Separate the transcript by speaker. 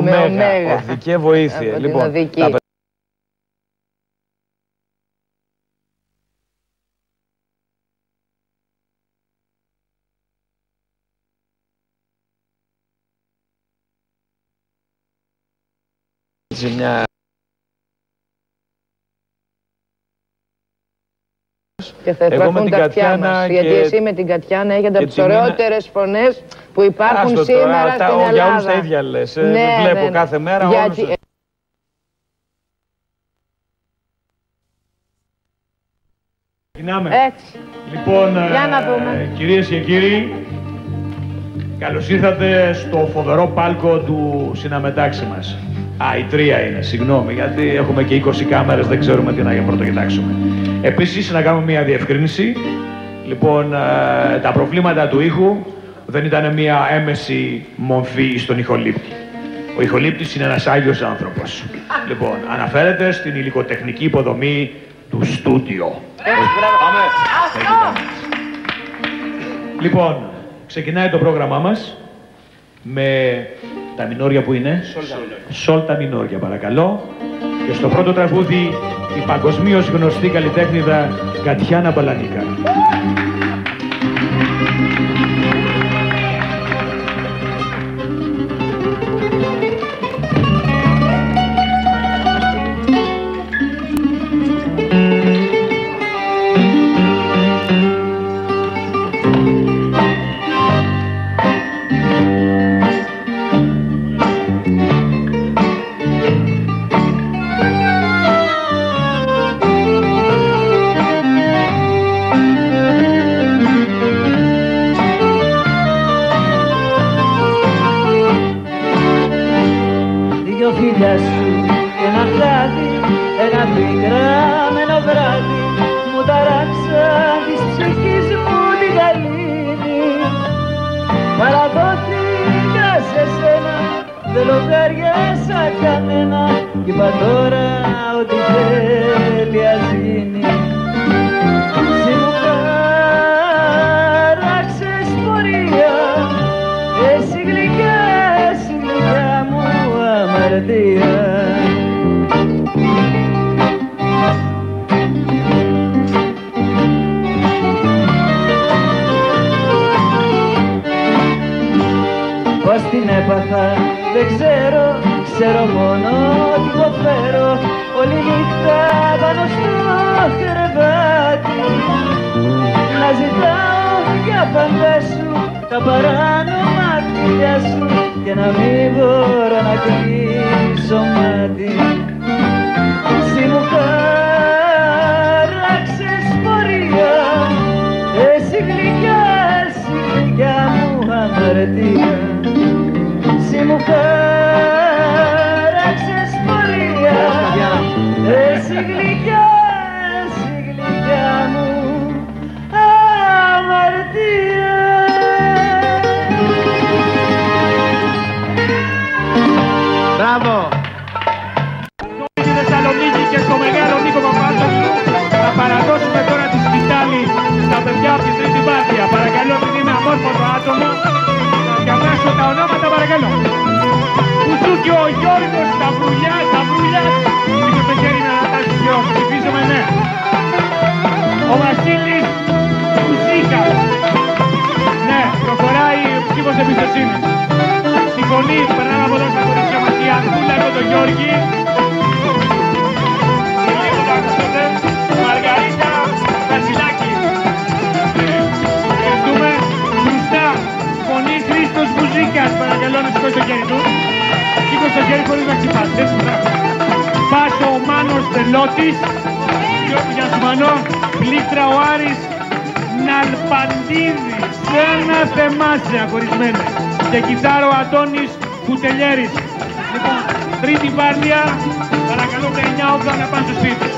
Speaker 1: Ωμέγα. Οδική βοήθεια. Λοιπόν, μια...
Speaker 2: Και θα υπάρχουν τα αυτιά μας, γιατί εσύ με την Κατιάνα έχετε από τις ωραιότερες φωνές που υπάρχουν σήμερα στην Ελλάδα.
Speaker 1: Για όλους τα ίδια λες, βλέπω κάθε μέρα όλους...
Speaker 3: Ξεκινάμε.
Speaker 2: Έτσι.
Speaker 3: Λοιπόν,
Speaker 2: για να δούμε.
Speaker 3: Κυρίες και κύριοι, καλώς ήρθατε στο φοβερό πάλκο του συναμετάξι μας. Α, η 3 είναι, συγγνώμη, γιατί έχουμε και 20 κάμερες, δεν ξέρουμε τι να πρωτοκοιτάξουμε. Επίσης, να κάνουμε μια διευκρίνηση. Λοιπόν, τα προβλήματα του ήχου δεν ήταν μια έμεση μορφή στον ηχολήπτη. Ο ηχολήπτης είναι ένας άγιος άνθρωπος. Λοιπόν, αναφέρεται στην υλικοτεχνική υποδομή του στούντιο. Λοιπόν, ξεκινάει το πρόγραμμά μας με τα μινόρια που είναι. Σολ τα μινόρια, παρακαλώ. Και στο πρώτο τραγούδι η παγκοσμίως γνωστή καλλιτέχνηδα Κατιάνα Μπαλανίκα.
Speaker 4: Πώς την έπαθα δεν ξέρω, ξέρω μόνο ότι υποφέρω όλη νύχτα πάνω στο κρεβάτι. Να ζητάω για φαντάσου τα παράνομα φιλιά σου και να μην μπορώ να κλείσω μάτι. Εσύ μου χάραξες πορεία, εσύ γλυκιά μου αμαρτία. Εσύ μου χάραξες πορεία, εσύ γλυκιά μου αμαρτία.
Speaker 1: Μπράβο!
Speaker 3: Στη Θεσσαλονίκη και στο μεγάλο Νίκο Παπάντζογλου θα παραδώσουμε τώρα τη σκητάλη στα παιδιά από την Τρίτη Πάτρια. Παρακαλώ, επειδή είμαι αμόρφωτο άτομο, να διαβάσω τα ονόματα, παρακαλώ. Κουτσούκι ο Γιώργος Σταυρουλιάς, πίσω το χέρι να ανατάσσει δυο, ψηφίζουμε ναι. Ο Βασίλης Κουτσίκας, ναι, προχωράει ψήφος εμπιστοσύνης. Στη φωνή, περνάμε από εδώ στα κορίτσια μας, η Αντούλα με τον Γιώργη. Μαργαρίτα Βασιλάκη. Ευχαριστούμε. Μπροστά, φωνή Χρήστος Μουζίκας, παρακαλώ να σηκώσει το χέρι του. Σήκωσε το χέρι χωρίς να ξυπάσετε. Πάσο ο Μάνος Τελώτης. Για σου Μανώ. Πλήκτρα ο Άρης Ναλπαντίδης. Ένα θεμάσαι χωρισμένο. Και κιθάρο ο Αντώνης Κουτελιέρης. Λοιπόν, Τρίτη Βάρδια, παρακαλώ τα 9 όπλα να πάνε στο σπίτι.